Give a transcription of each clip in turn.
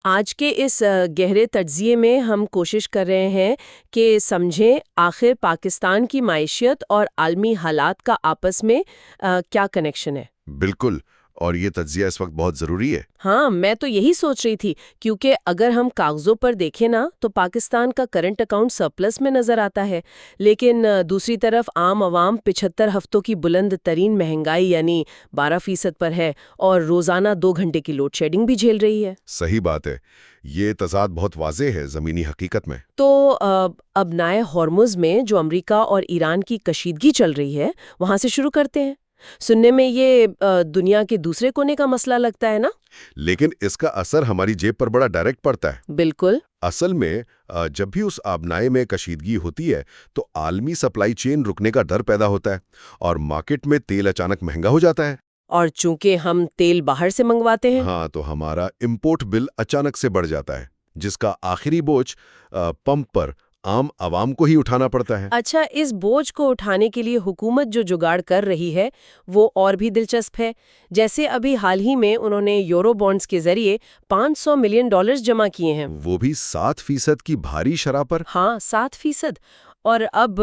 आज के इस गहरे तज्ज़िये में हम कोशिश कर रहे हैं कि समझें आखिर पाकिस्तान की माइशियत और आलमी हालात का आपस में क्या कनेक्शन है। बिल्कुल। और ये तज्जिया इस वक्त बहुत ज़रूरी है। हाँ, मैं तो यही सोच रही थी क्योंकि अगर हम कागज़ों पर देखें ना तो पाकिस्तान का करंट अकाउंट सरप्लस में नज़र आता है, लेकिन दूसरी तरफ आम आवाम 75 हफ्तों की बुलंद तरीन महंगाई यानी 12% पर है और रोज़ाना 2 घंटे की लोड शेडिंग भी झेल रही है। सही बात है। ये तज़ाद बहुत वाज़ेह है ज़मीनी हकीकत में। तो अब नए हॉर्मुज़ में जो अमेरिका और ईरान की कशीदगी चल रही है, वहाँ से शुरू करते हैं। सुनने में ये दुनिया के दूसरे कोने का मसला लगता है ना? लेकिन इसका असर हमारी जेब पर बड़ा डायरेक्ट पड़ता है। बिल्कुल। असल में जब भी उस आबनाए में कशीदगी होती है तो आलमी सप्लाई चेन रुकने का डर पैदा होता है और मार्केट में तेल अचानक महंगा हो जाता है। और चूंकि हम तेल बाहर से मंगवाते हैं। हाँ, तो हमारा इंपोर्ट बिल अचानक से बढ़ जाता है, जिसका आखिरी बोझ पंप पर आम आवाम को ही उठाना पड़ता है। अच्छा, इस बोझ को उठाने के लिए हुकूमत जो जुगाड़ कर रही है वो और भी दिलचस्प है। जैसे अभी हाल ही में उन्होंने यूरो बॉन्ड्स के जरिए $500 मिलियन जमा किए हैं। वो भी 7% की भारी शरह पर। हाँ, 7%। और अब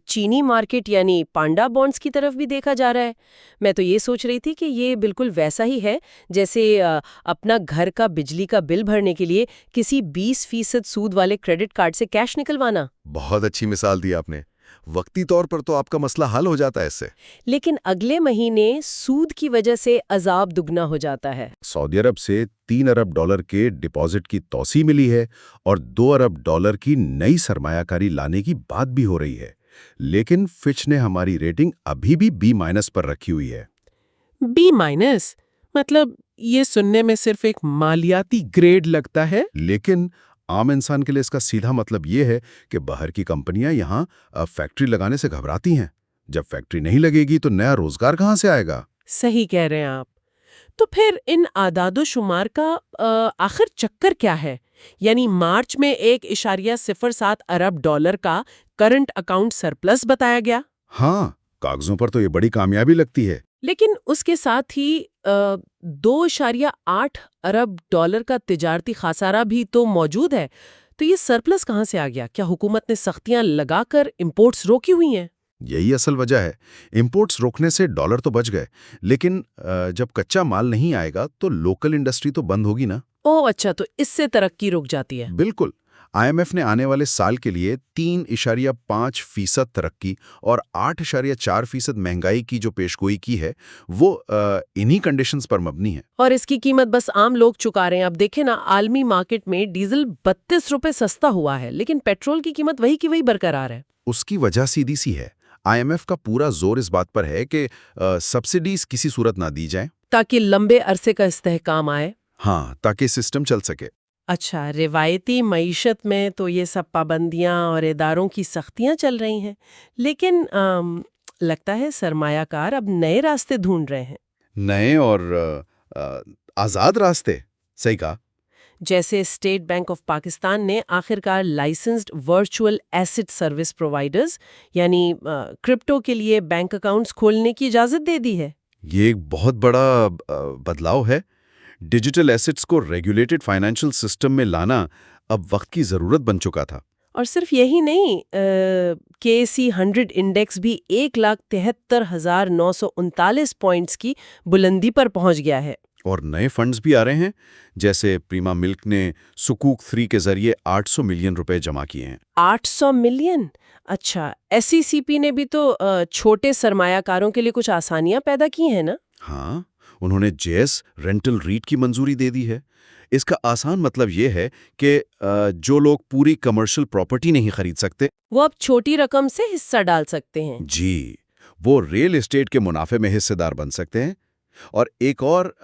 चीनी मार्केट यानी पांडा बॉन्ड्स की तरफ भी देखा जा रहा है। मैं तो ये सोच रही थी कि ये बिल्कुल वैसा ही है जैसे अपना घर का बिजली का बिल भरने के लिए किसी 20% सूद वाले क्रेडिट कार्ड से कैश निकलवाना। बहुत अच्छी मिसाल दी आपने। वक्ती तौर पर तो आपका मसला हल हो जाता है इससे। लेकिन अगले महीने सूद की वजह से अजाब दुगना हो जाता है। सऊदी अरब से $3 अरब के डिपॉजिट की तौसी मिली है और $2 अरब की नई सरमायाकारी लाने की बात भी हो रही है। लेकिन फिच ने हमारी रेटिंग अभी भी B- पर रखी हुई है। B-? मतलब ये सुनने में सिर्फ एक मालियाती ग्रेड लगता है। लेकिन आम इंसान के लिए इसका सीधा मतलब ये है कि बाहर की कंपनियां यहाँ फैक्ट्री लगाने से घबराती हैं। जब फैक्ट्री नहीं लगेगी तो नया रोजगार कहाँ से आएगा? सही कह रहे हैं आप। तो फिर इन आदादो शुमार का आखिर चक्कर क्या है? यानी मार्च में $1.07 अरब का करंट अकाउंट सरप्लस बताया गया। हाँ, कागजों पर तो ये बड़ी कामयाबी लगती है। लेकिन उसके साथ ही $2.8 अरब का तिजारती खासारा भी तो मौजूद है। तो ये सरप्लस कहाँ से आ गया? क्या हुकूमत ने सख्तियां लगाकर इंपोर्ट्स रोकी हुई हैं? यही असल वजह है। इंपोर्ट्स रोकने से डॉलर तो बच गए, लेकिन जब कच्चा माल नहीं आएगा तो लोकल इंडस्ट्री तो बंद होगी ना। ओह अच्छा, तो इससे तरक्की रुक जाती है। बिल्कुल। IMF ने आने वाले साल के लिए 3.5% तरक्की और 8.4% महंगाई की जो पेशगोई की है, वो इन्हीं कंडीशंस पर मबनी है। और इसकी कीमत बस आम लोग चुका रहे हैं। अब देखें ना, आलमी मार्केट में डीजल 32 रुपए सस्ता हुआ है, लेकिन पेट्रोल की कीमत वही की वही बरकरार है। उसकी वजह सीधी सी है। IMF का पूरा जोर इस बात पर है कि सब्सिडीज किसी सूरत ना दी जाए। ताकि लंबे अरसे का इस्तेहकाम आए। हाँ, ताकि सिस्टम चल सके। अच्छा, रिवायती मईशत में तो ये सब पाबंदियां और इदारों की सख्तियां चल रही हैं, लेकिन लगता है सरमायाकार अब नए रास्ते ढूंढ रहे हैं। नए और आज़ाद रास्ते। सही कहा। जैसे स्टेट बैंक ऑफ पाकिस्तान ने आखिरकार licensed virtual asset service providers यानी क्रिप्टो के लिए बैंक अकाउंट्स खोलने की इजाज़त दे दी है। ये एक बहुत बड़ा बदलाव है। डिजिटल एसेट्स को रेगुलेटेड फाइनेंशियल सिस्टम में लाना अब वक्त की ज़रूरत बन चुका था। और सिर्फ यही नहीं, KC 100 इंडेक्स भी 1,73,939 पॉइंट्स की बुलंदी पर पहुंच गया है। और नए फंड्स भी आ रहे हैं, जैसे प्रीमा मिल्क ने सुकूक 3 के जरिए 800 मिलियन रुपए जमा किए हैं। 800 मिलियन? अच्छा, SECP ने भी तो छोटे सरमायाकारों के लिए कुछ आसानियां पैदा की हैं ना? हाँ, उन्होंने JS रेंटल रीट की मंजूरी दे दी है। इसका आसान मतलब ये है कि जो लोग पूरी कमर्शियल प्रॉपर्टी नहीं खरीद सकते, वो अब छोटी रकम से हिस्सा डाल सकते हैं। जी, वो रियल एस्टेट के मुनाफे में हिस्सेदार बन सकते हैं। और एक और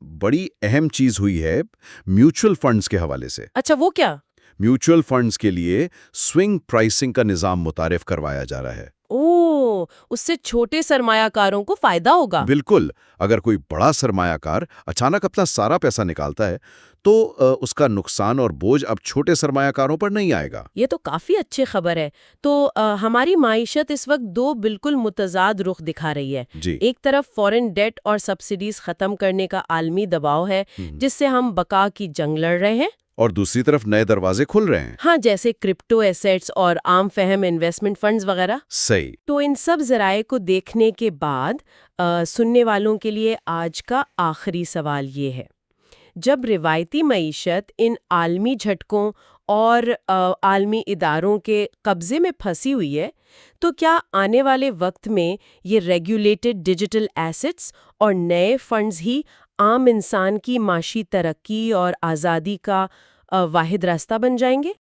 बड़ी अहम चीज हुई है म्यूचुअल फंड्स के हवाले से। अच्छा, वो क्या? म्यूचुअल फंड्स के लिए स्विंग प्राइसिंग का निजाम मुतारिफ करवाया जा रहा है। ओह, उससे छोटे सरमायाकारों को फायदा होगा। बिल्कुल। अगर कोई बड़ा सरमायाकार अचानक अपना सारा पैसा निकालता है तो उसका नुकसान और बोझ अब छोटे सरमायाकारों पर नहीं आएगा। ये तो काफी अच्छी खबर है। तो हमारी माइशत इस वक्त दो बिल्कुल मुतजाद रुख दिखा रही है। जी। एक तरफ फॉरेन डेट और सब्सिडीज खत्म करने का आलमी दबाव है, जिससे हम बका की जंग लड़ रहे हैं, और दूसरी तरफ नए दरवाजे खुल रहे हैं। हाँ, जैसे क्रिप्टो एसेट्स और आम फहम इन्वेस्टमेंट फंड्स वगैरह। सही। तो इन सब जराए को देखने के बाद सुनने वालों के लिए आज का आखिरी सवाल ये है, जब रिवायती मईशत इन आलमी झटकों और आलमी इदारों के कब्जे में फंसी हुई है, तो क्या आने वाले वक्त में ये रेगुलेटेड डिजिटल एसेट्स और नए फंड्स ही आम इंसान की माशी तरक्की और आज़ादी का वाहिद रास्ता बन जाएंगे?